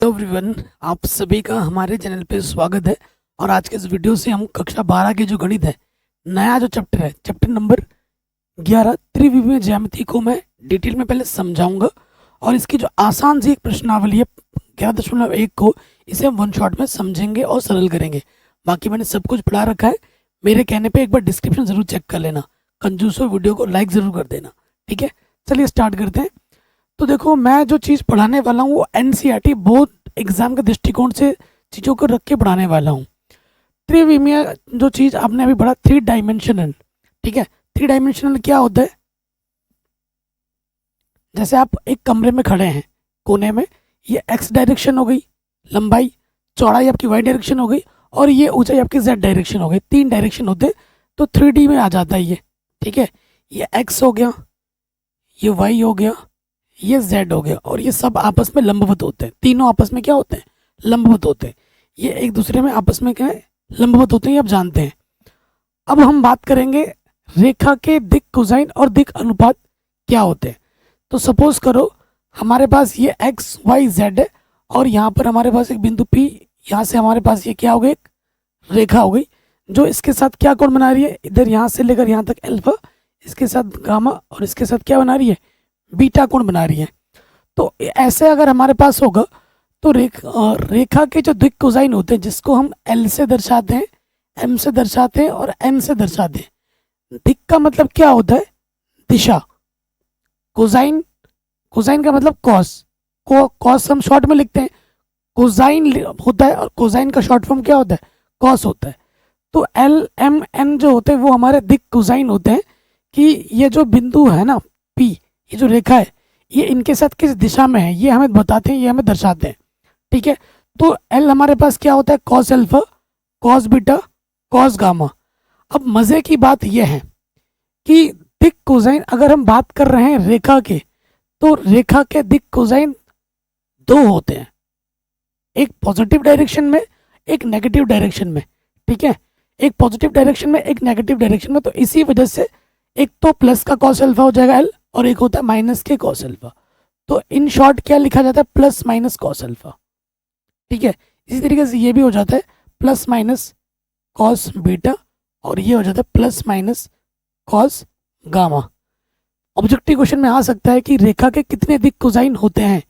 Hello everyone, आप सभी का हमारे चैनल पे स्वागत है। और आज के इस वीडियो से हम कक्षा 12 के जो गणित है, नया जो चैप्टर है, चैप्टर नंबर 11 त्रिविमीय ज्यामिति को मैं डिटेल में पहले समझाऊंगा। और इसकी जो आसान सी एक प्रश्नावली है 11.1 को, इसे हम वन शॉट में समझेंगे और सरल करेंगे। बाकी मैंने सब कुछ पढ़ा रखा है, मेरे कहने पर एक बार डिस्क्रिप्शन ज़रूर चेक कर लेना। कंजूसो वीडियो को लाइक ज़रूर कर देना, ठीक है। चलिए स्टार्ट करते हैं। तो देखो, मैं जो चीज़ पढ़ाने वाला हूँ वो एनसीईआरटी बोर्ड एग्जाम के दृष्टिकोण से चीज़ों को रख के पढ़ाने वाला हूँ। त्रिविमीय जो चीज़ आपने अभी पढ़ा, 3 डायमेंशनल, ठीक है। 3 डायमेंशनल क्या होता है? जैसे आप एक कमरे में खड़े हैं कोने में, ये एक्स डायरेक्शन हो गई लंबाई, चौड़ाई आपकी वाई डायरेक्शन हो गई, और ये ऊंचाई आपकी जेड डायरेक्शन हो गई। 3 डायरेक्शन होते हैं, तो 3D में आ जाता है ये, ठीक है। ये एक्स हो गया, ये वाई हो गया, ये z हो गया, और ये सब आपस में लंबवत होते हैं। तीनों आपस में क्या होते हैं? लंबवत होते हैं। ये एक दूसरे में आपस में क्या है? लंबवत होते हैं, ये आप जानते हैं। अब हम बात करेंगे रेखा के दिक कोसाइन और दिक अनुपात क्या होते हैं। तो सपोज करो हमारे पास ये x y z है, और यहाँ पर हमारे पास एक बिंदु P, यहाँ से हमारे पास ये क्या हो गई? एक रेखा हो गई जो इसके साथ क्या कोण बना रही है? इधर यहाँ से लेकर यहाँ तक अल्फा, इसके साथ गामा, और इसके साथ क्या बना रही है? बीटा कोण बना रही है। तो ऐसे अगर हमारे पास होगा तो रेखा के जो दिक कोसाइन होते हैं, जिसको हम L से दर्शाते हैं, M से दर्शाते हैं और N से दर्शाते हैं। दिक का मतलब क्या होता है? दिशा। कोसाइन, कोसाइन का मतलब कॉस, कॉस हम शॉर्ट में लिखते हैं, कोसाइन होता है, और कोसाइन का शॉर्ट फॉर्म क्या होता है? कॉस होता है। तो L M N जो होते हैं वो हमारे दिक कोसाइन होते हैं, कि ये जो बिंदु है ना P, ये जो रेखा है, ये इनके साथ किस दिशा में है ये हमें बताते हैं, ये हमें दर्शाते हैं, ठीक है। तो L हमारे पास क्या होता है? Cos alpha, cos beta, cos gamma. अब मज़े की बात यह है कि दिक कोसाइन, अगर हम बात कर रहे हैं रेखा के, तो रेखा के दिक कोसाइन 2 होते हैं, एक पॉजिटिव डायरेक्शन में, एक नेगेटिव डायरेक्शन में, ठीक है। एक पॉजिटिव डायरेक्शन में, एक नेगेटिव डायरेक्शन में। तो इसी वजह से एक तो प्लस का कॉस अल्फा हो जाएगा L, और एक होता है माइनस के कॉस अल्फा। तो इन शॉर्ट क्या लिखा जाता है? प्लस माइनस कॉस अल्फा, ठीक है। इसी तरीके से ये भी हो जाता है प्लस माइनस कॉस बीटा, और ये हो जाता है plus minus cos gamma. Objective question में आ सकता है कि रेखा के कितने दिक कोसाइन होते हैं।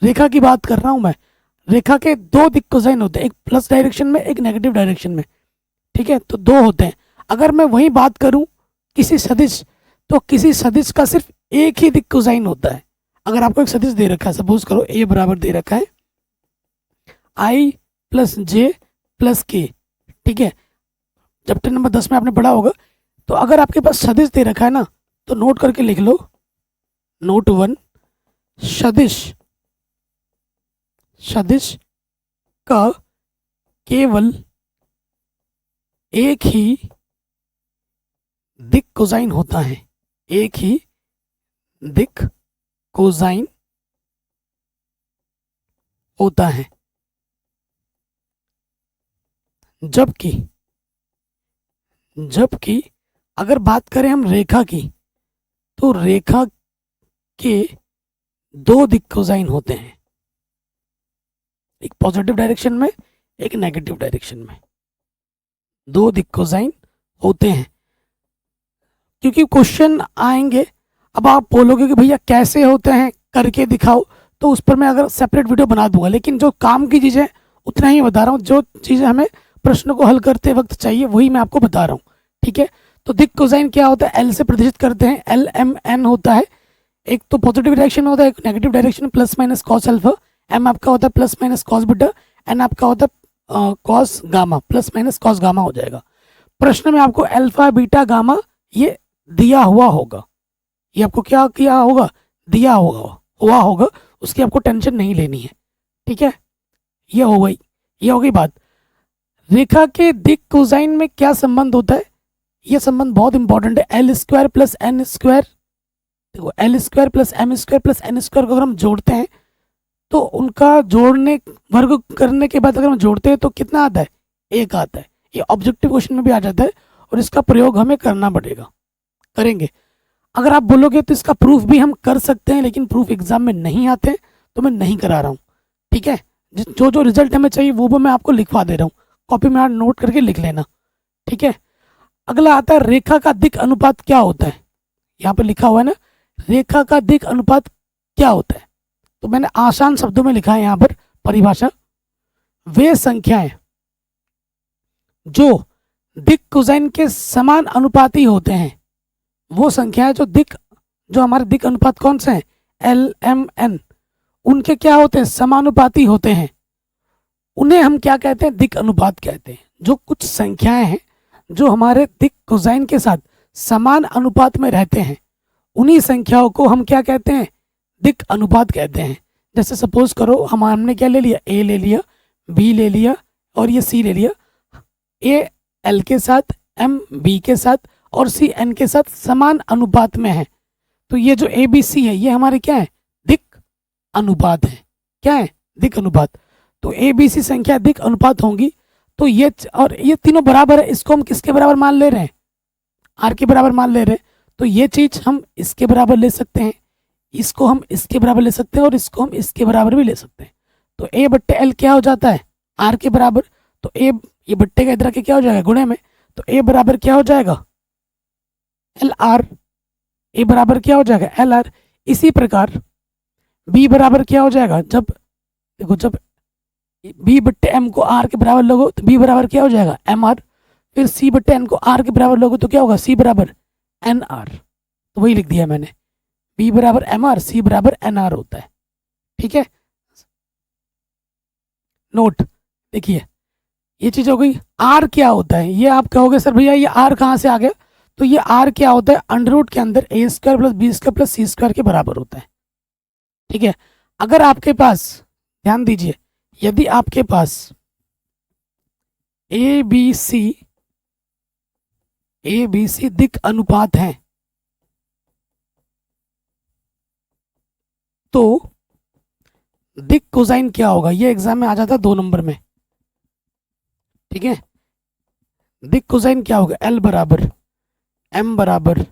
रेखा की बात कर रहा हूं मैं। रेखा के 2 दिक कोसाइन होते हैं, एक प्लस डायरेक्शन में, एक नेगेटिव डायरेक्शन में, ठीक है। तो 2 होते हैं। अगर मैं वही बात करूं किसी सदिश, तो किसी सदिश का सिर्फ एक ही दिक कोसाइन होता है। अगर आपको एक सदिश दे रखा है, सपोज करो a बराबर दे रखा है i प्लस जे प्लस के, ठीक है। चैप्टर नंबर 10 में आपने पढ़ा होगा। तो अगर आपके पास सदिश दे रखा है ना, तो नोट करके लिख लो, नोट 1, सदिश, सदिश का केवल एक ही दिक कोसाइन होता है, एक ही दिक कोसाइन होता है। जबकि जबकि अगर बात करें हम रेखा की, तो रेखा के 2 दिक कोसाइन होते हैं, एक पॉजिटिव डायरेक्शन में, एक नेगेटिव डायरेक्शन में। 2 दिक कोसाइन होते हैं। क्योंकि क्वेश्चन आएंगे, अब आप बोलोगे कि भैया कैसे होते हैं, करके दिखाओ, तो उस पर मैं अगर सेपरेट वीडियो बना दूंगा। लेकिन जो काम की चीज़ें उतना ही बता रहा हूँ, जो चीज़ें हमें प्रश्न को हल करते वक्त चाहिए वही मैं आपको बता रहा हूँ, ठीक है। तो दिक कोसाइन क्या होता है? L से प्रदर्शित करते हैं, L M N होता है। एक तो पॉजिटिव डायरेक्शन में होता है, एक नेगेटिव डायरेक्शन में, plus minus cos alpha. M आपका होता है plus minus cos beta, N आपका होता है cos gamma, plus minus cos gamma हो जाएगा। प्रश्न में आपको अल्फा बीटा गामा ये दिया हुआ होगा, ये आपको क्या किया होगा? दिया हुआ होगा। उसकी आपको टेंशन नहीं लेनी है, ठीक है। ये हो गई, ये हो गई बात। रेखा के दिक कोसाइन में क्या संबंध होता है? ये संबंध बहुत इंपॉर्टेंट है। L square plus N square, देखो L square plus M square plus N square को अगर हम जोड़ते हैं, तो उनका जोड़ने, वर्ग करने के बाद अगर हम जोड़ते हैं तो कितना आता है? 1 आता है। ये ऑब्जेक्टिव क्वेश्चन में भी आ जाता है, और इसका प्रयोग हमें करना पड़ेगा, करेंगे। अगर आप बोलोगे तो इसका प्रूफ भी हम कर सकते हैं, लेकिन प्रूफ एग्जाम में नहीं आते हैं, तो मैं नहीं करा रहा हूँ, ठीक है। ठीक है, जो जो रिजल्ट हमें चाहिए वो मैं आपको लिखवा दे रहा हूँ, कॉपी में आप नोट करके लिख लेना। ठीक है, अगला आता है रेखा का दिक् अनुपात क्या होता है। यहाँ पे लिखा हुआ है ना, रेखा का दिक् अनुपात क्या होता है। तो मैंने आसान शब्दों में लिखा है यहाँ पर परिभाषा, वे संख्याएं जो दिक् कोसाइन के समान अनुपाती होते हैं, वो संख्याएं जो हमारे दिक् अनुपात कौन से हैं, एल एम एन, उनके क्या होते हैं, समानुपाती होते हैं, उन्हें हम क्या कहते हैं, दिक् अनुपात कहते हैं। जो कुछ संख्याएं हैं जो हमारे दिक् कोसाइन के साथ समान अनुपात में रहते हैं, उन्हीं संख्याओं को हम क्या कहते हैं, दिक् अनुपात कहते हैं। जैसे सपोज करो हमने क्या ले लिया, ए ले लिया, बी ले लिया और ये सी ले लिया, ए एल के साथ, एम बी के साथ और सी एन के साथ समान अनुपात में है। तो ये जो ए बी सी है ये हमारे क्या है, दिक् अनुपात है। क्या है, दिक् अनुपात। तो ए बी सी संख्या दिक् अनुपात होंगी। तो ये और ये तीनों बराबर है, इसको हम किसके बराबर मान ले रहे हैं, आर के बराबर मान ले रहे हैं। तो ये चीज हम इसके बराबर ले सकते हैं, इसको हम इसके बराबर ले सकते हैं और इसको हम इसके बराबर भी ले सकते हैं। तो ए बट्टे एल क्या हो जाता है, आर के बराबर। तो ए ये बट्टे का इधर के क्या हो जाएगा, गुणे में। तो ए बराबर क्या हो जाएगा, एल आर। ए बराबर क्या हो जाएगा, एल आर। इसी प्रकार बी बराबर क्या हो जाएगा, जब देखो जब बी बट्टे एम को आर के बराबर लोगो तो बी बराबर क्या हो जाएगा, एम आर। फिर सी बट्टे एन को आर के बराबर लोगो तो क्या होगा, सी बराबर एन आर। तो वही लिख दिया मैंने, बी बराबर एम आर, सी बराबर एन आर होता है। ठीक है, नोट देखिए ये चीज हो गई। आर क्या होता है, ये आप कहोगे सर भैया ये आर कहाँ से आ गया। तो ये आर क्या होता है, अंडर रूट के अंदर A square plus B square plus C square के बराबर होता है। ठीक है, अगर आपके पास, ध्यान दीजिए, यदि आपके पास ए बी सी दिक् अनुपात है तो दिक् कोसाइन क्या होगा, ये एग्जाम में आ जाता है 2 नंबर में। ठीक है, दिक् कोसाइन क्या होगा, एल बराबर एम बराबर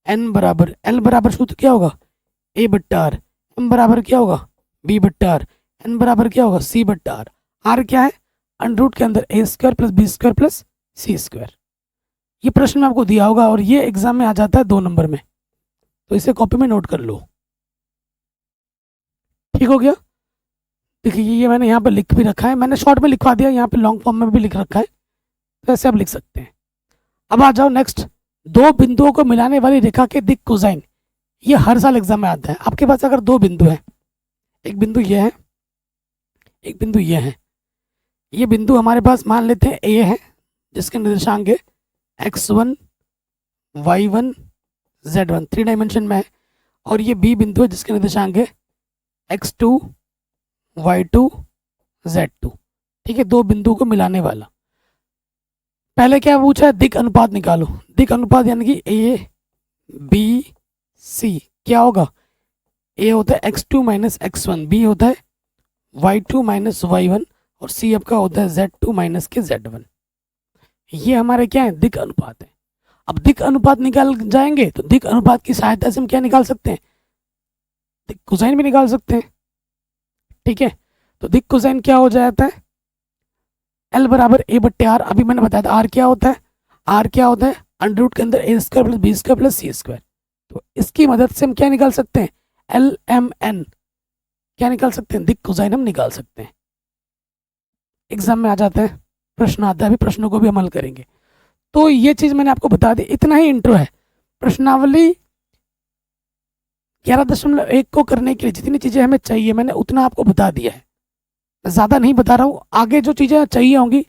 एन बराबर, एल बराबर सूत्र क्या होगा, ए बट्टा आर। एम बराबर क्या होगा, बी बट्टा आर। एन बराबर क्या होगा, सी बट्टा आर। आर क्या है, अंडर रूट के अंदर A square plus B square plus C square. ये प्रश्न में आपको दिया होगा और ये एग्जाम में आ जाता है 2 नंबर में, तो इसे कॉपी में नोट कर लो। ठीक हो गया। देखिए ये मैंने यहाँ पर लिख भी रखा है, मैंने शॉर्ट में लिखवा दिया, यहाँ पे लॉन्ग फॉर्म में भी लिख रखा है, तो ऐसे आप लिख सकते हैं। अब आ जाओ नेक्स्ट, 2 बिंदुओं को मिलाने वाली रेखा के दिक् कोसाइन। ये हर साल एग्जाम में आता है। आपके पास अगर 2 बिंदु हैं, एक बिंदु ये है, एक बिंदु ये है। ये बिंदु हमारे पास मान लेते हैं ए है, जिसके निर्देशांक है x1 y1 z1, 3 डायमेंशन में है। और ये बी बिंदु है जिसके निर्देशांक है x2 y2 z2। ठीक है, 2 बिंदुओं को मिलाने वाला। पहले क्या पूछा है, दिक् अनुपात निकालो। दिक् अनुपात यानी कि ए बी सी क्या होगा, ए होता है x2 माइनस x1, बी होता है y2 माइनस y1 और सी आपका होता है z2 माइनस के z1। ये हमारे क्या है, दिक् अनुपात है। अब दिक् अनुपात निकाल जाएंगे तो दिक् अनुपात की सहायता से हम क्या निकाल सकते हैं, दिक् कोसाइन भी निकाल सकते हैं। ठीक है, तो दिक् कोसाइन क्या हो जाता है, एल बराबर ए बट्टे आर। अभी मैंने बताया था आर क्या होता है, आर क्या होता है, अंडर रूट के अंदर A square plus B square plus C square. तो इसकी मदद से हम क्या निकाल सकते हैं, एल एम एन क्या निकाल सकते हैं, दिक् कोसाइन हम निकाल सकते हैं। एग्जाम में आ जाता है, प्रश्न आता है, अभी प्रश्नों को भी अमल करेंगे। तो ये चीज मैंने आपको बता दी, इतना ही इंट्रो है। प्रश्नावली 11.1 को करने के लिए जितनी चीजें हमें चाहिए मैंने उतना आपको बता दिया है, ज़्यादा नहीं बता रहा हूँ। आगे जो चीज़ें चाहिए होंगी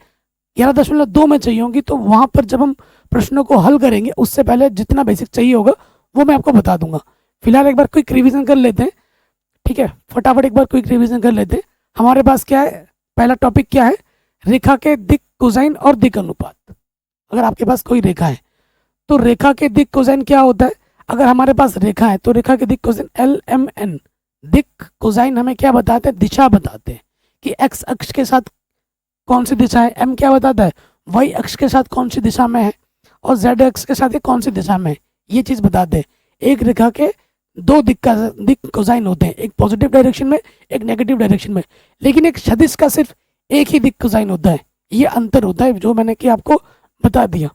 11.2 में चाहिए होंगी, तो वहाँ पर जब हम प्रश्नों को हल करेंगे उससे पहले जितना बेसिक चाहिए होगा वो मैं आपको बता दूंगा। फिलहाल एक बार क्विक रिवीजन कर लेते हैं। ठीक है, फटाफट एक बार क्विक रिवीजन कर लेते हैं। हमारे पास क्या है, पहला टॉपिक क्या है, रेखा के दिक् कोसाइन और दिक् अनुपात। अगर आपके पास कोई रेखा है तो रेखा के दिक् कोसाइन क्या होता है। अगर हमारे पास रेखा है तो रेखा के दिक् कोसाइन एल एम एन। दिक् कोसाइन हमें क्या बताते हैं, दिशा बताते हैं कि एक्स अक्ष के साथ कौन सी दिशा है, एम क्या बताता है वाई अक्ष के साथ कौन सी दिशा में है, और जेड अक्ष के साथ ये कौन सी दिशा में है, ये चीज बताते हैं। एक रेखा के दो दिक कोसाइन होते हैं, एक पॉजिटिव डायरेक्शन में, एक नेगेटिव डायरेक्शन में, लेकिन एक सदिश का सिर्फ एक ही दिक कोसाइन होता है। ये अंतर होता है जो मैंने कि आपको बता दिया।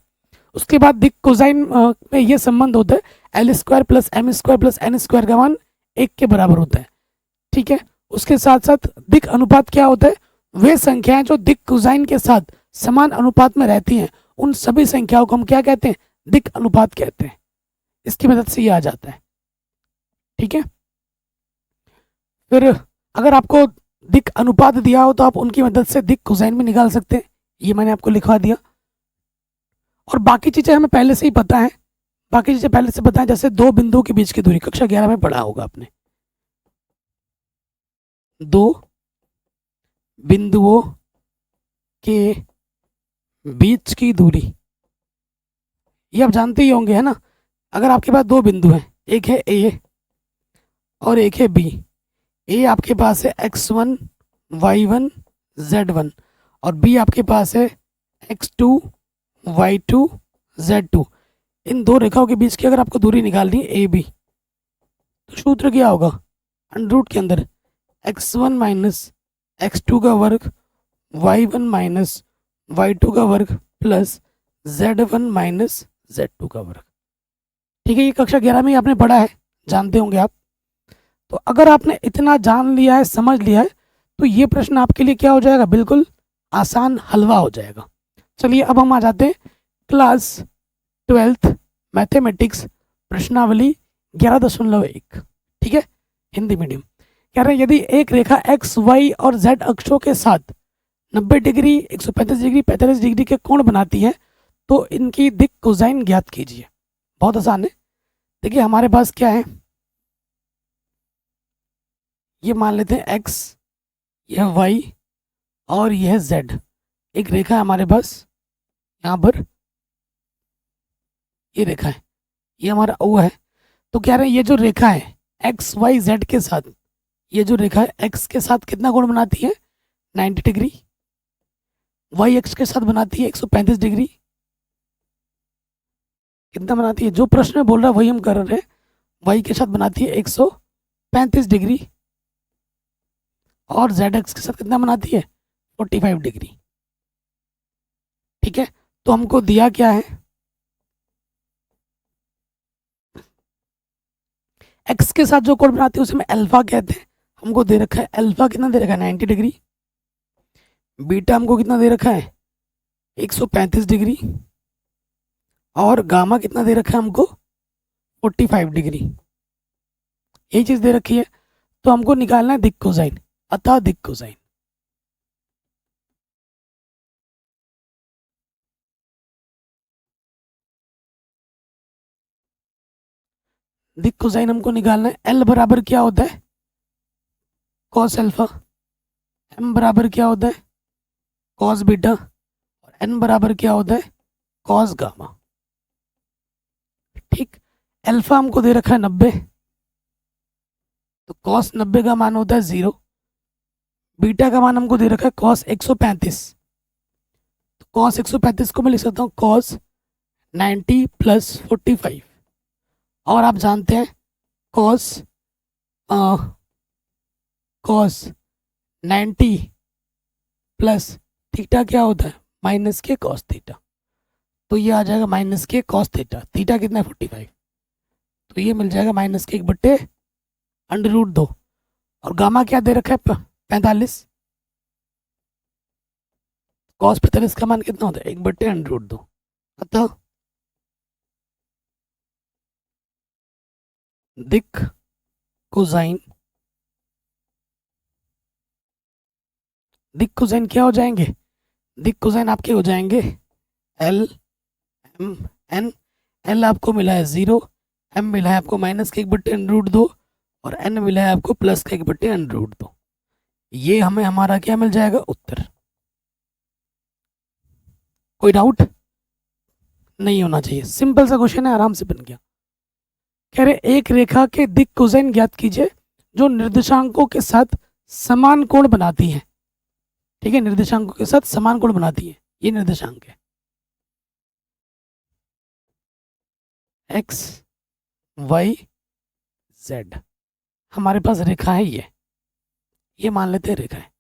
उसके बाद दिक कोसाइन में ये संबंध होता है L square plus M square plus N square का मान एक के बराबर होता है। ठीक है, उसके साथ साथ दिक अनुपात क्या होता है, वे संख्याएं जो दिक कोसाइन के साथ समान अनुपात में रहती हैं उन सभी संख्याओं को हम क्या कहते हैं, दिक अनुपात कहते हैं। इसकी मदद से ये आ जाता है। ठीक है, फिर अगर आपको दिक अनुपात दिया हो तो आप उनकी मदद से दिक कोसाइन भी निकाल सकते हैं। ये मैंने आपको लिखवा दिया। और बाकी चीज़ें हमें पहले से ही पता है, बाकी चीज़ें पहले से पता है, जैसे दो बिंदुओं के बीच की दूरी कक्षा 11 में पढ़ा होगा आपने। दो बिंदुओं के बीच की दूरी ये आप जानते ही होंगे, है ना। अगर आपके पास दो बिंदु हैं, एक है ए और एक है बी। ए आपके पास है x1 y1 z1 और बी आपके पास है x2 y2 z2। इन दो रेखाओं के बीच की अगर आपको दूरी निकालनी है ए बी, तो सूत्र क्या होगा, अंडर रूट के अंदर x1 माइनस x2 का वर्ग y1 माइनस y2 का वर्ग प्लस z1 माइनस z2 का वर्ग। ठीक है, ये कक्षा 11 में ही आपने पढ़ा है, जानते होंगे आप। तो अगर आपने इतना जान लिया है, समझ लिया है, तो ये प्रश्न आपके लिए क्या हो जाएगा, बिल्कुल आसान हलवा हो जाएगा। चलिए अब हम आ जाते हैं क्लास 12th मैथमेटिक्स प्रश्नावली 11.1। ठीक है, हिंदी मीडियम। कह रहे हैं यदि एक रेखा एक्स वाई और जेड अक्षों के साथ 90 डिग्री 135 डिग्री 45 डिग्री के कोण बनाती है तो इनकी दिक कोसाइन ज्ञात कीजिए। बहुत आसान है। देखिए हमारे पास क्या है, ये मान लेते हैं x, यह y और यह z। एक रेखा है हमारे पास, यहाँ पर ये रेखा है, ये हमारा O है। तो कह रहे हैं ये जो रेखा है x y z के साथ, ये जो रेखा है x के साथ कितना कोण बनाती है, 90 डिग्री। y x के साथ बनाती है 135 डिग्री। कितना बनाती है, जो प्रश्न में बोल रहा है वही हम कर रहे हैं। y के साथ बनाती है 135 डिग्री और जेड एक्स के साथ कितना बनाती है, 45 डिग्री। ठीक है, तो हमको दिया क्या है, एक्स के साथ जो कोण बनाती है उसे हम अल्फा कहते हैं। हमको दे रखा है अल्फा कितना दे रखा है, 90 डिग्री। बीटा हमको कितना दे रखा है, 135 डिग्री। और गामा कितना दे रखा है हमको, 45 डिग्री। यही चीज दे रखी है। तो हमको निकालना है दिक कोसाइन, अतः दिक कोसाइन। दिक कोसाइन हमको निकालना है। एल बराबर क्या होता है, कॉस अल्फा। एम बराबर क्या होता है, कॉस बीटा। और एन बराबर क्या होता है, कॉस गामा। ठीक, अल्फा हमको दे रखा है 90, तो कॉस 90 का मान होता है 0। बीटा का मान हमको दे रखा है कॉस 135, तो कॉस 135 को मैं लिख सकता हूँ कॉस 90 प्लस 45। और आप जानते हैं कॉस कॉस 90 प्लस थीटा क्या होता है, माइनस के कॉस थीटा। तो ये आ जाएगा माइनस के कॉस थीटा। थीटा कितना है, 45। तो ये मिल जाएगा माइनस के 1/√2। और गामा क्या दे रखा है, 45। कॉस 45 का मान कितना होता है, 1/√2। अतः दिक कोसाइन, दिक कोसाइन क्या हो जाएंगे, दिक कोसाइन आपके हो जाएंगे एल एम एन। एल आपको मिला है 0, एम मिला है आपको माइनस के 1/√2 और एन मिला है आपको प्लस का 1/√2। ये हमें हमारा क्या मिल जाएगा, उत्तर। कोई डाउट नहीं होना चाहिए, सिंपल सा क्वेश्चन है, आराम से बन गया। कह रहे एक रेखा के दिक कोसाइन ज्ञात कीजिए जो निर्देशांकों के साथ समान कोण बनाती है। ठीक है, निर्देशांकों के साथ समान कोण बनाती है। ये निर्देशांक है x y जेड। हमारे पास रेखा है ये मान लेते हैं रेखा है।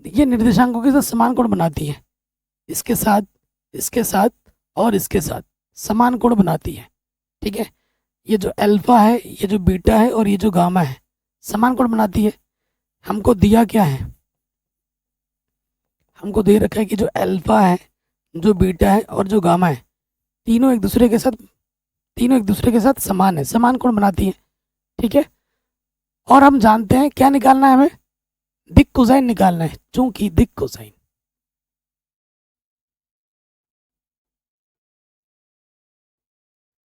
ये निर्देशांकों के साथ समान कोण बनाती है, इसके साथ, इसके साथ और इसके साथ समान कोण बनाती है। ठीक है, ये जो अल्फा है, ये जो बीटा है और ये जो गामा है, समान कोण बनाती है। हमको दिया क्या है, हमको दे रखा है कि जो अल्फा है, जो बीटा है और जो गामा है, तीनों एक दूसरे के साथ, तीनों एक दूसरे के साथ समान है, समान कोण बनाती है। ठीक है, और हम जानते हैं क्या निकालना है, हमें दिक कोसाइन निकालना है, चूंकि दिक कोसाइन,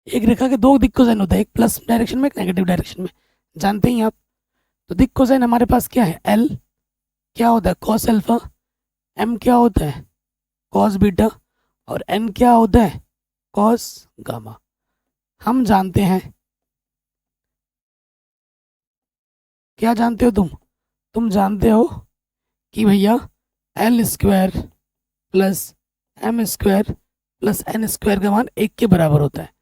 एक रेखा के दो दिक कोसाइन होता है, एक प्लस डायरेक्शन में, एक नेगेटिव डायरेक्शन में, जानते ही आप। तो दिक कोसाइन हमारे पास क्या है, एल क्या होता है कॉस अल्फा, एम क्या होता है कॉस बीटा और एन क्या होता है कॉस गामा। हम जानते हैं, क्या जानते हो तुम जानते हो कि भैया L square plus M square plus N square का मान एक के बराबर होता है।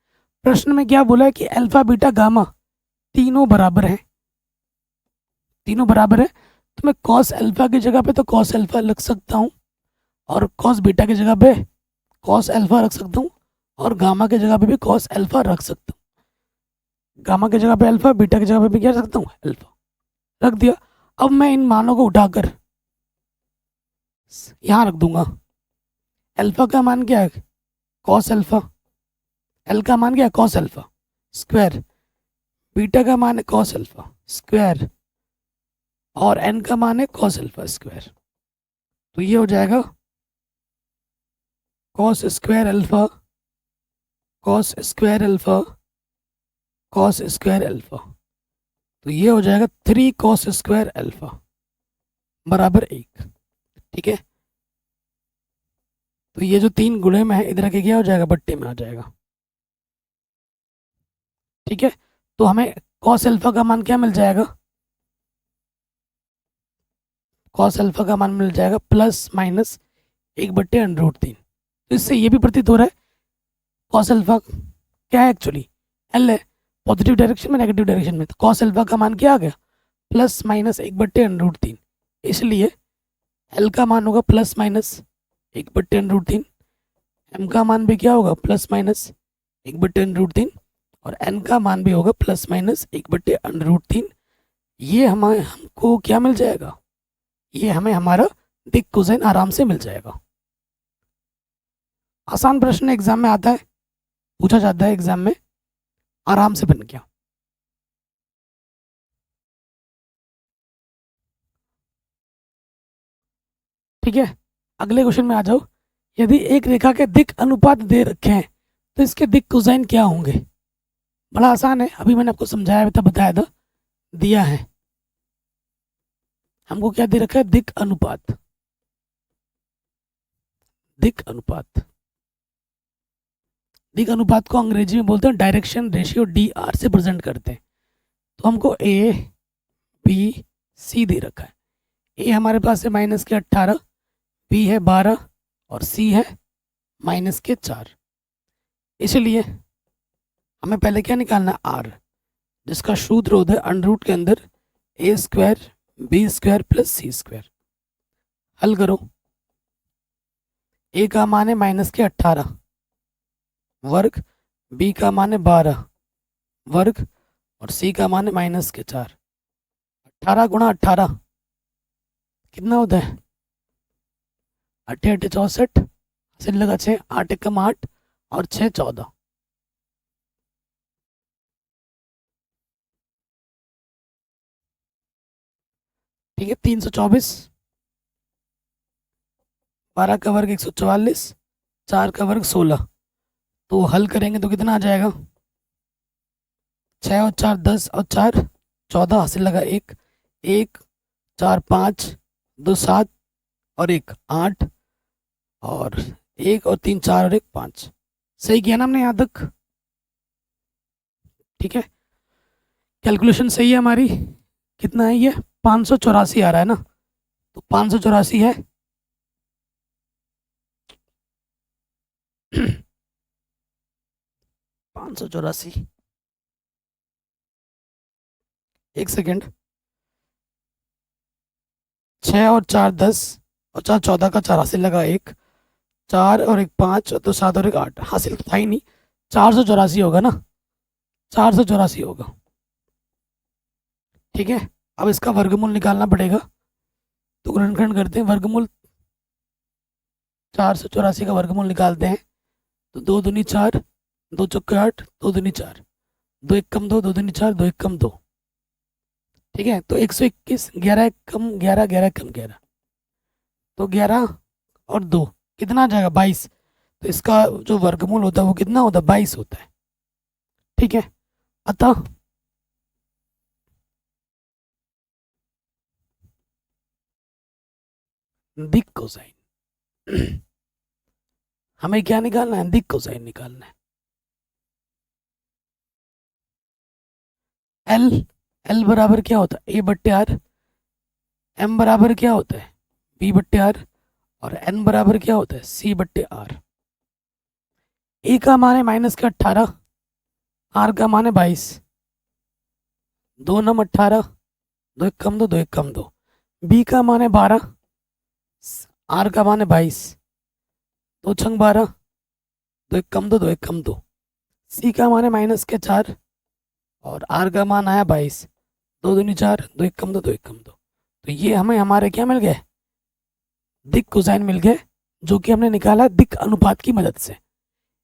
प्रश्न में क्या बोला है कि अल्फा बीटा गामा तीनों बराबर हैं, तीनों बराबर है, तो मैं कॉस अल्फा की जगह पे तो कॉस अल्फा रख सकता हूँ और कॉस बीटा की जगह पे कॉस अल्फा रख सकता हूँ और गामा की जगह पे भी कॉस अल्फा रख सकता हूँ। गामा की जगह पे अल्फा, बीटा की जगह पे भी क्या रख सकता हूँ अल्फा, रख दिया। अब मैं इन मानों को उठाकर यहाँ रख दूंगा। अल्फा का मान क्या है कॉस अल्फा, एल का मान क्या है कॉस अल्फा स्क्वायर, बीटा का मान है कॉस अल्फा स्क्वायर और एन का मान है कॉस अल्फा स्क्वायर। तो ये हो जाएगा cos square alpha, cos square alpha, cos square alpha. तो ये हो जाएगा 3 कॉस स्क्वायर अल्फा बराबर 1। ठीक है, तो ये जो 3 गुणे में है इधर के क्या हो जाएगा बट्टे में आ जाएगा। ठीक है, तो हमें कॉस अल्फा का मान क्या मिल जाएगा, कॉस अल्फा का मान मिल जाएगा प्लस माइनस 1/√3। तो इससे ये भी प्रतीत हो रहा है कॉस अल्फा क्या है एक्चुअली एल है, पॉजिटिव डायरेक्शन में नेगेटिव डायरेक्शन में, तो कॉस अल्फा का मान क्या आ गया प्लस माइनस 1/√3। इसलिए एल का मान होगा प्लस माइनस 1/√3, एम का मान भी क्या होगा प्लस माइनस 1/√3 और एन का मान भी होगा प्लस माइनस 1/√3। ये हमें हमको क्या मिल जाएगा, ये हमें हमारा दिक कोसाइन आराम से मिल जाएगा। आसान प्रश्न एग्जाम में आता है, पूछा जाता है एग्जाम में, आराम से बन गया। ठीक है, अगले क्वेश्चन में आ जाओ। यदि एक रेखा के दिक अनुपात दे रखे हैं तो इसके दिक कोसाइन क्या होंगे। बड़ा आसान है, अभी मैंने आपको समझाया था, बताया था, दिया है। हमको क्या दे रखा है दिक अनुपात, दिक अनुपात, दिक अनुपात को अंग्रेजी में बोलते हैं डायरेक्शन रेशियो, DR से प्रेजेंट करते हैं। तो हमको ए बी सी दे रखा है। ए हमारे पास है माइनस के 18, बी है 12 और सी है माइनस के 4। इसलिए हमें पहले क्या निकालना है आर, जिसका सूत्र होता है अंडर रूट के अंदर A square B square plus C square. हल करो, ए का मान है माइनस के 18 वर्ग, बी का मान है 12 वर्ग और सी का मान है माइनस के 4। 18 × 18 कितना होता है 8 8 64, सिर लगा 6, 8 कम 8 और 6 14। ठीक है, 324, 12 का वर्ग 144, 4 का वर्ग 16। तो हल करेंगे तो कितना आ जाएगा 6 और 4 10 और 4 14, हासिल लगा 1 1 4 5 2 7 और 1 8 और 1 और 3 4 और 1 5। सही किया ना हमने यहाँ तक। ठीक है, कैलकुलेशन सही है हमारी। कितना है ये 584 आ रहा है ना, तो 584 है 584 एक सेकेंड, 6 और 4 10 और 4 14 का 4 हासिल लगा एक, 4 और एक 5 तो 7 और एक 8, हासिल तो था ही नहीं, 484 होगा ना, 484 होगा। ठीक है, अब इसका वर्गमूल निकालना पड़ेगा, तो गुणनखंड करते हैं, वर्गमूल 484 का वर्गमूल निकालते हैं, तो 2 दूनी 4, 2 चौके 8, 2 दूनी 4, 2 एक कम 2, 2 दूनी 4, 2 एक कम 2। ठीक है, तो 121, 11 एक कम 11, 11 कम 11, तो 11 और 2 कितना आ जाएगा 22। तो इसका जो वर्गमूल होता है वो कितना होता है 22 होता है। ठीक है, अतः दिक् कोसाइन हमें क्या निकालना है, दिक् कोसाइन निकालना है। एल एल बराबर क्या होता है, ए बट्टे आर, एम बराबर क्या होता है, बी बट्टे आर, और एन बराबर क्या होता है, सी बट्टे आर। ए का मान है माइनस का 18, आर का मान है 22, 2 नम 18, 2 एक कम 2, 2 एक कम 2। बी का मान है 12, आर का मान है 22, 2 छंग 12, 2 एक कम 2, 2 एक कम 2। सी का मान है माइनस के 4 और आर का मान आया 22, 2 दूनी 4, 2 एक कम 2, 2 एक कम 2। तो ये हमें हमारे क्या मिल गए, दिक् कोसाइन मिल गए, जो कि हमने निकाला दिक् अनुपात की मदद से।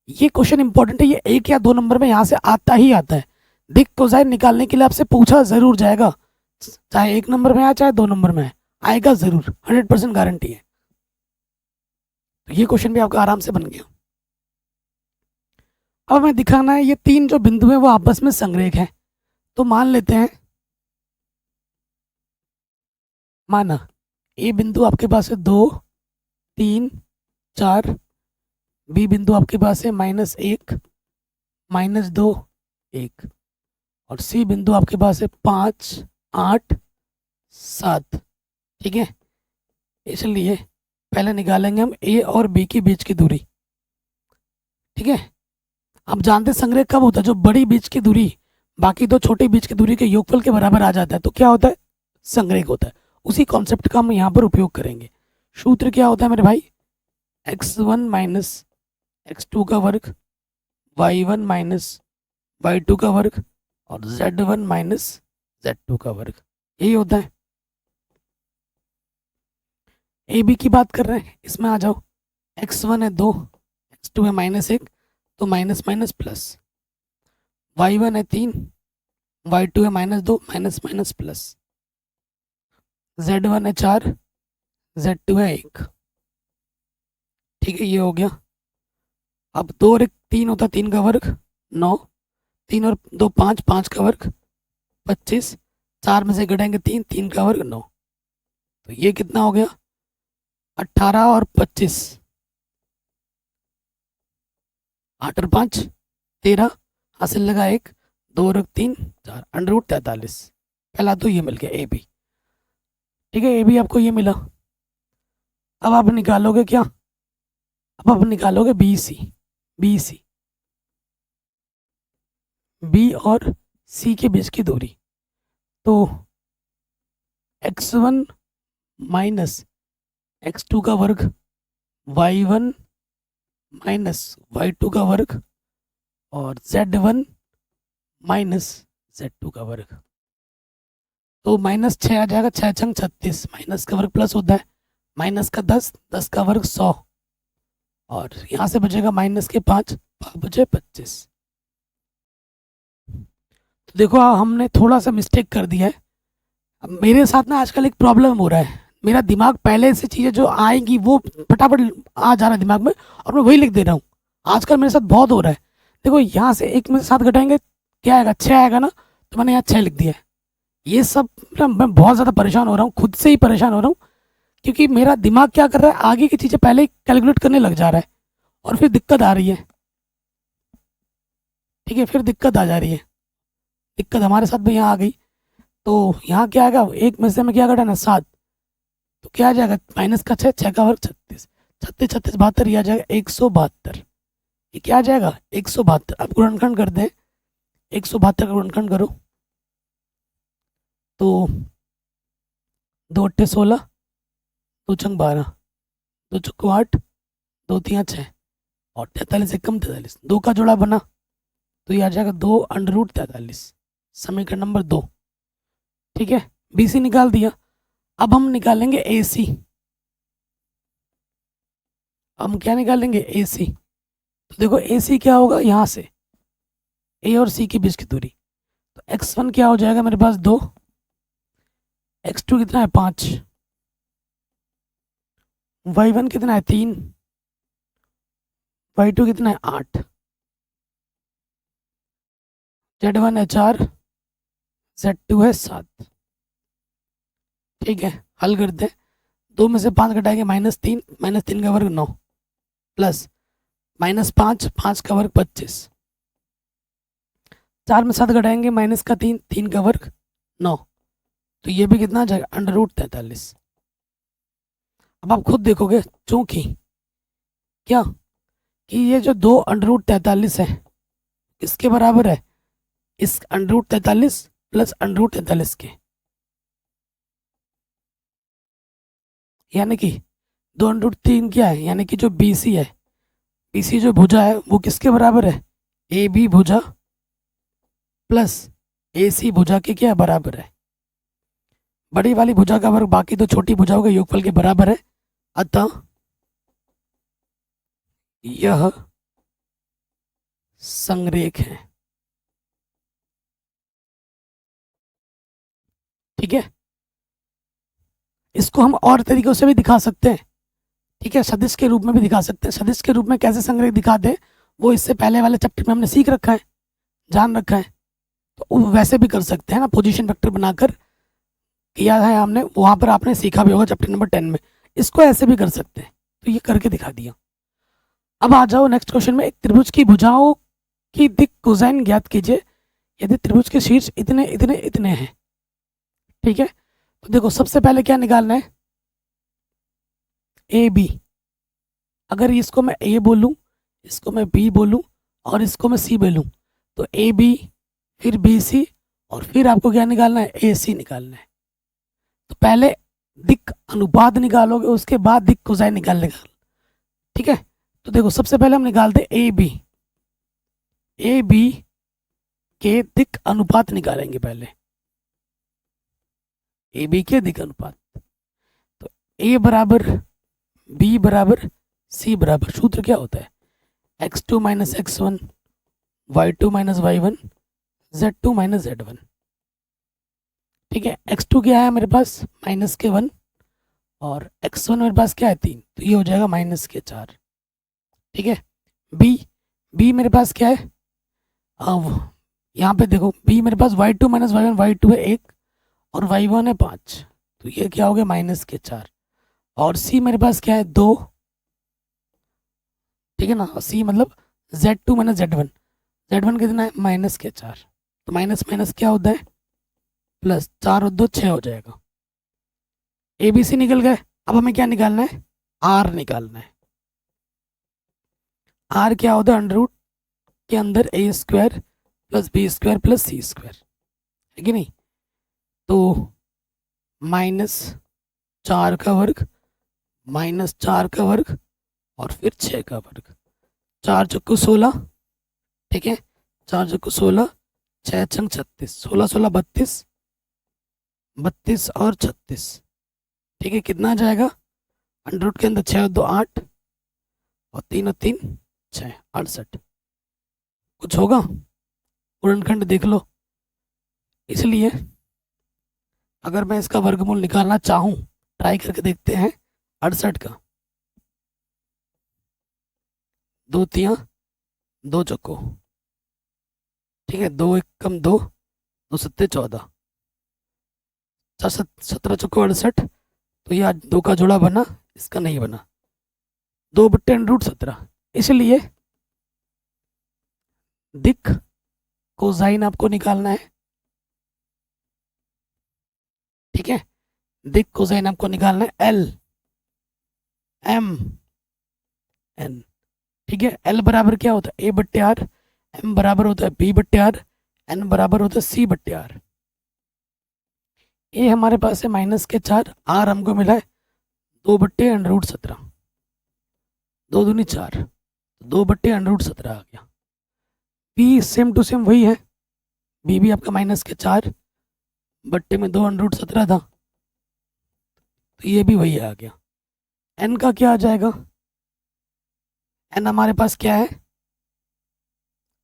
ये क्वेश्चन इंपॉर्टेंट है, ये 1 या 2 नंबर में यहाँ से आता ही आता है। दिक् कोसाइन निकालने के लिए आपसे पूछा जरूर जाएगा, चाहे 1 नंबर में आए चाहे 2 नंबर में आए, आएगा जरूर, 100% गारंटी है। तो ये क्वेश्चन भी आपका आराम से बन गया। अब हमें दिखाना है ये 3 जो बिंदु हैं वो आपस में संरेख हैं। तो मान लेते हैं, माना ए बिंदु आपके पास है 2 3 4, बी बिंदु आपके पास है -1 -2 1, और सी बिंदु आपके पास है 5 8 7। ठीक है, इसलिए पहले निकालेंगे हम ए और बी के बीच की दूरी। ठीक है, आप जानते हैं संरेख कब होता है, जो बड़ी बीच की दूरी बाकी दो छोटी बीच की दूरी के योगफल के बराबर आ जाता है, तो क्या होता है, संरेख होता है। उसी कॉन्सेप्ट का हम यहाँ पर उपयोग करेंगे। सूत्र क्या होता है मेरे भाई, x1 माइनस x2 का वर्ग, y1 माइनस y2 का वर्ग, और z1 माइनस z2 का वर्ग, यही होता है। ए बी की बात कर रहे हैं, इसमें आ जाओ, x1 है 2, x2 है -1, तो माइनस माइनस प्लस, y1 है 3, y2 है -2, माइनस माइनस प्लस, z1 है 4, z2 है 1। ठीक है, ये हो गया। अब 2 और 1 3 होता, 3 का वर्ग 9, 3 और 2 5, 5 का वर्ग 25, 4 में से घटाएंगे 3, 3 का वर्ग 9, तो ये कितना हो गया 18 और 25, 8 और 5 13, हासिल लगा 1, 2 और 3 4, √43। पहला तो ये मिल गया ए बी। ठीक है, ए बी आपको ये मिला। अब आप निकालोगे क्या, अब आप निकालोगे B C, B C, B और सी के बीच की दूरी। तो x1 माइनस x2 का वर्ग, y1 माइनस y2 का वर्ग, और z1 माइनस z2 का वर्ग, तो -6 आ जाएगा, 6 छंग 36, माइनस का वर्ग प्लस होता है, माइनस का 10, 10 का वर्ग 100, और यहाँ से बचेगा माइनस के 5, बचे 25। तो देखो हमने थोड़ा सा मिस्टेक कर दिया है। अब मेरे साथ ना आजकल एक प्रॉब्लम हो रहा है, मेरा दिमाग पहले से चीज़ें जो आएंगी वो फटाफट आ जा रहा है दिमाग में, और मैं वही लिख दे रहा हूँ। आजकल मेरे साथ बहुत हो रहा है। देखो यहाँ से 1 में 7 घटाएंगे क्या आएगा, 6 आएगा ना, तो मैंने यहाँ 6 लिख दिया है। ये सब ना मैं बहुत ज़्यादा परेशान हो रहा हूँ, खुद से ही परेशान हो रहा हूँ, क्योंकि मेरा दिमाग क्या कर रहा है, आगे की चीज़ें पहले ही कैलकुलेट करने लग जा रहा है, और फिर दिक्कत आ रही है। ठीक है, फिर दिक्कत आ जा रही है, दिक्कत हमारे साथ भी यहाँ आ गई। तो यहाँ क्या आएगा, 1 में से हमें क्या घटाना 7, तो क्या आ जाएगा माइनस का 6, 6 का वर्ग 36, 36 36 72, ये आ जाएगा 172। ये क्या आ जाएगा 172। अब गुणनखंड कर दें, 172 का गुणनखंड करो, तो 2 8 16, 2 6 12, 2 6 8, 2 3 6 और 43 से कम 43, 2 का जोड़ा बना तो ये आ जाएगा 2√43, समीकरण नंबर 2। ठीक है, बी सी निकाल दिया। अब हम निकालेंगे ए सी। हम क्या निकालेंगे? ए सी। तो देखो ए सी क्या होगा, यहाँ से ए और सी के बीच की दूरी। तो x1 क्या हो जाएगा मेरे पास 2, x2 कितना है 5, y1 कितना है 3, y2 कितना है 8, z1 है 4, z2 है 7। ठीक है, हल करते हैं। 2 में से 5 घटाएंगे -3, -3 का वर्ग 9, प्लस -5, 5 का वर्ग 25, 4 में 7 घटाएंगे -3, 3 का वर्ग 9। तो ये भी कितना आ जाएगा √43। अब आप खुद देखोगे, चूंकि क्या कि ये जो 2√43 है इसके बराबर है इस √43 प्लस √43 के, यानी कि 2√3 क्या है, यानी कि जो BC है, BC जो भुजा है वो किसके बराबर है? AB भुजा प्लस AC भुजा के क्या बराबर है? बड़ी वाली भुजा का वर्ग बाकी तो छोटी भुजाओं के योगफल के बराबर है। अतः यह संरेख है। ठीक है, इसको हम और तरीकों से भी दिखा सकते हैं। ठीक है, सदिश के रूप में भी दिखा सकते हैं। सदिश के रूप में कैसे संरेख दिखाते हैं वो इससे पहले वाले चैप्टर में हमने सीख रखा है, जान रखा है। तो वैसे भी कर सकते हैं ना, पोजीशन वेक्टर बनाकर किया है हमने, वहां पर आपने सीखा भी होगा चैप्टर नंबर 10 में। इसको ऐसे भी कर सकते हैं, तो ये करके दिखा दिया। अब आ जाओ नेक्स्ट क्वेश्चन में। एक त्रिभुज की भुजाओं की दिक् कोसाइन ज्ञात कीजिए यदि त्रिभुज के शीर्ष इतने इतने इतने हैं। ठीक है, तो देखो सबसे पहले क्या निकालना है? A B. अगर इसको मैं ए बोलूं, इसको मैं बी बोलूं और इसको मैं सी बोलूं, तो ए बी फिर बी सी और फिर आपको क्या निकालना है? ए सी निकालना है। तो पहले दिक् अनुपात निकालोगे, उसके बाद दिक् कोसाइन निकालने का। ठीक है, तो देखो सबसे पहले हम निकालते ए बी। ए बी के दिक् अनुपात निकालेंगे पहले, ए बी के दिक् अनुपात। तो ए बराबर बी बराबर सी बराबर, सूत्र क्या होता है? x2 minus x1, y2 minus y1, z2 minus z1। ठीक है, x2 क्या है मेरे पास? -1 और x1 मेरे पास क्या है 3, तो ये हो जाएगा -4। ठीक है, बी मेरे पास क्या है? अब यहाँ पे देखो बी मेरे पास y2 माइनस y1, y2 है 1 और y1 है 5, तो ये क्या हो गया -4। और सी मेरे पास क्या है 2। ठीक है ना, सी मतलब z2 माइनस z1, z1 कितना है? -4। तो माइनस माइनस क्या होता है? प्लस, 4 और 2 6 हो जाएगा। ए बी सी निकल गए। अब हमें क्या निकालना है? आर निकालना है। आर क्या होता है? अंडर रूट के अंदर a² plus b² plus c², है कि नहीं? तो -4 का वर्ग, -4 का वर्ग और फिर 6 का वर्ग, 4 चौको 16। ठीक है, 4 चौको 16, 6 छंग 36, 16 16 32, 32 और 36। ठीक है, कितना आ जाएगा? अंडर रूट के अंदर 6 और 2 8 और 3 और 3 6, 68। कुछ होगा? गुणनखंड देख लो। इसलिए अगर मैं इसका वर्गमूल निकालना चाहूं, ट्राई करके देखते हैं। 68 का 2 तियां 2 चौको, ठीक है, 2 1 कम 2, 2 सत्ते 14, 17 चौको 68। तो ये आज 2 का जोड़ा बना, इसका नहीं बना। 2/√17। इसलिए दिक् कोसाइन आपको निकालना है। ठीक है, दिक् कोसाइन आपको निकालना है L M N। ठीक है, L बराबर क्या होता है? A/R, M बराबर होता है B/R, N बराबर होता है C/R। ए हमारे पास है -4, आर हमको मिला है 2/√17, 2 दूनी 4, 2/√17 आ गया। बी सेम टू सेम वही है, बी भी आपका -4 बट्टे में 2/√17 था, तो ये भी वही आ गया। एन का क्या आ जाएगा? एन हमारे पास क्या है?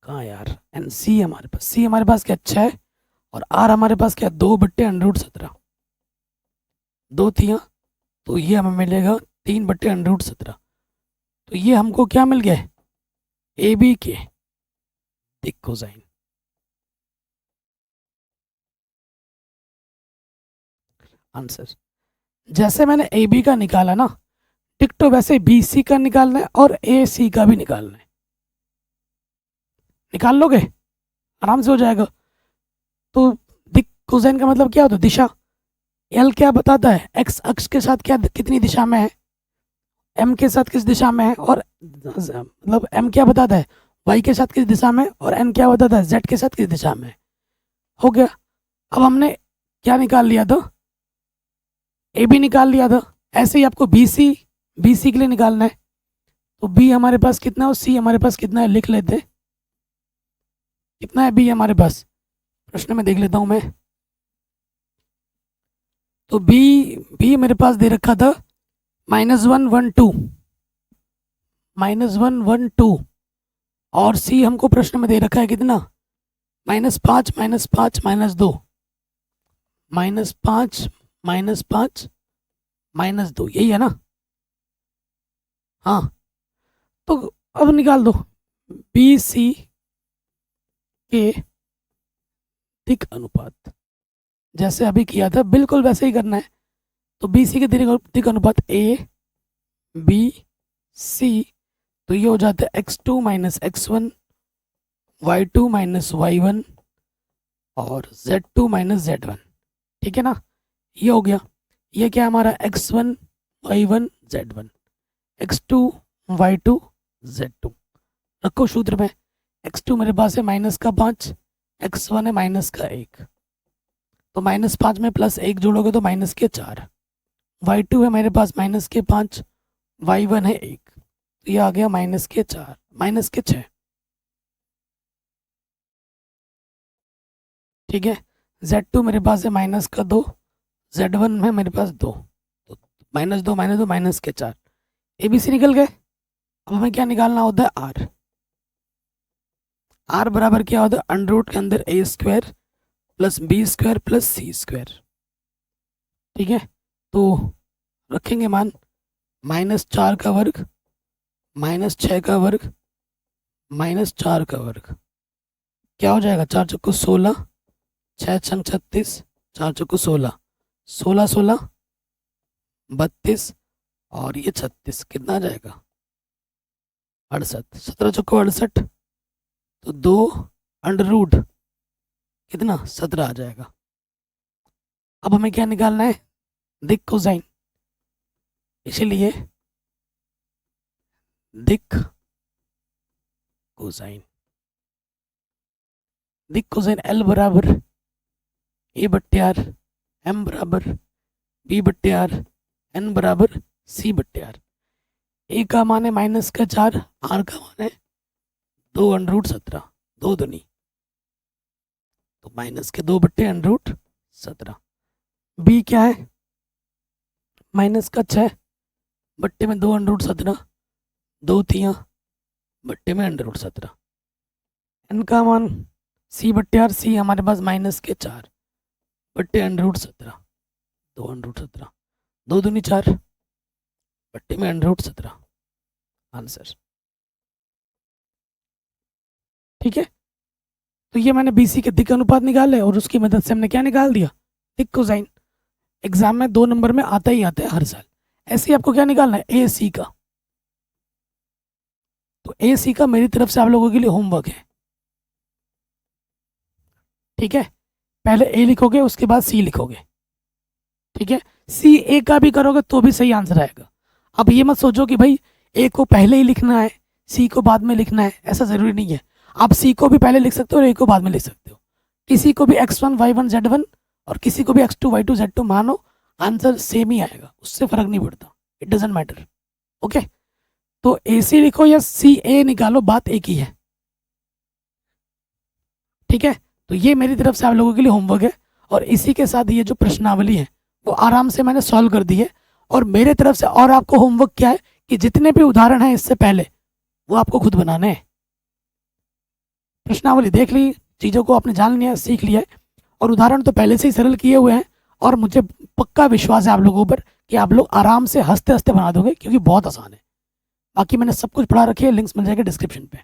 कहाँ यार, एन सी हमारे पास, सी हमारे पास क्या 6 और आर हमारे पास क्या 2/√17, 2 थियाँ, तो ये हमें मिलेगा 3/√17। तो ये हमको क्या मिल गया? ए बी के दिक कोसाइन। आंसर जैसे मैंने ए बी का निकाला ना, टिकटो वैसे बी सी का निकालना है और ए सी का भी निकालना है। निकाल लोगे? आराम से हो जाएगा। तो दिक कोसाइन का मतलब क्या होता है? दिशा। एल क्या बताता है? एक्स अक्ष के साथ क्या कितनी दिशा में है, एम के साथ किस दिशा में है, और मतलब एम क्या बताता है? वाई के साथ किस दिशा में, और एन क्या बताता है? जेड के साथ किस दिशा में है। हो गया। अब हमने क्या निकाल लिया था? ए बी निकाल लिया था। ऐसे ही आपको बी सी के लिए निकालना है। तो बी हमारे पास कितना है और सी हमारे पास कितना है, लिख लेते हैं। कितना है बी हमारे पास? प्रश्न में देख लेता हूं मैं। तो बी मेरे पास दे रखा था -1 1 2, -1 1 2, और सी हमको प्रश्न में दे रखा है कितना? -5 -5 -2, -5 -5 -2, यही है ना? हाँ, तो अब निकाल दो बी सी के दिक अनुपात। जैसे अभी किया था बिल्कुल वैसे ही करना है। तो बी सी के दिक अनुपात ए बी सी, तो ये हो जाता है x2 - x1, y2 - y1 और z2 - z1। ठीक है ना? ये हो गया। ये क्या हमारा x1 y1 z1, x2 y2 z2। रखो सूत्र में। x2 मेरे पास है -5, x1 है -1, तो -5 में +1 जोड़ोगे तो -4। y2 है मेरे पास -5, y1 है 1, तो ये आ गया -4 -6। ठीक है। z2 मेरे पास है -2, z1 है मेरे पास 2, तो -2 -2 -4। ए बी सी निकल गए। अब हमें क्या निकालना होता है? आर। आर बराबर क्या होता है? अंडर के अंदर a² + b² + c²। ठीक है। तो रखेंगे मान -4 का वर्ग, -6 का वर्ग, -4 का वर्ग, क्या हो जाएगा? 4 चौको 16, 6 छंग 36, 4 चौको 16, 16 16 32, और ये 36, कितना आ जाएगा? 68, 17 चौको 68, तो 2 √ कितना? 17 आ जाएगा। अब हमें क्या निकालना है? दिक कोसाइन। इसीलिए दिक कोसाइन, दिक कोसाइन L बराबर A/R, M बराबर B/R, N बराबर C/R। ए का मान है -4, आर का मान है 2√17, 2 दूनी, तो -2/√17। बी क्या है? -6 बट्टे में 2√17, 2 थियाँ बट्टे में √17। एन का मान C/R, सी हमारे पास -4 बट्टे √17, 2√17, 2 दूनी 4 बट्टे में √17। आंसर। ठीक है। तो ये मैंने BC के दिक अनुपात निकाले और उसकी मदद से हमने क्या निकाल दिया? दिक कोसाइन। एग्जाम में 2 नंबर में आता ही आता है हर साल। ऐसे ही आपको क्या निकालना है? AC का। तो AC का मेरी तरफ से आप लोगों के लिए होमवर्क है। ठीक है। पहले A लिखोगे, उसके बाद C लिखोगे। ठीक है। C A का भी करोगे तो भी सही आंसर आएगा। अब ये मत सोचो कि भाई A को पहले ही लिखना है, C को बाद में लिखना है, ऐसा ज़रूरी नहीं है। आप C को भी पहले लिख सकते हो और A को बाद में लिख सकते हो। किसी को भी x1 y1 z1 और किसी को भी x2 y2 z2 मानो, आंसर सेम ही आएगा, उससे फर्क नहीं पड़ता, इट डजेंट मैटर। ओके, तो AC लिखो या CA निकालो, बात एक ही है। ठीक है, तो ये मेरी तरफ से आप लोगों के लिए होमवर्क है, और इसी के साथ ये जो प्रश्नावली है वो आराम से मैंने सॉल्व कर दी है। और मेरे तरफ से और आपको होमवर्क क्या है कि जितने भी उदाहरण हैं इससे पहले वो आपको खुद बनाने हैं। प्रश्नावली देख ली, चीज़ों को आपने जान लिया, सीख लिया है, और उदाहरण तो पहले से ही सरल किए हुए हैं, और मुझे पक्का विश्वास है आप लोगों पर कि आप लोग आराम से हंसते हंसते बना दोगे, क्योंकि बहुत आसान है। बाकी मैंने सब कुछ पढ़ा रखी है, लिंक्स मिल जाएंगे डिस्क्रिप्शन पे।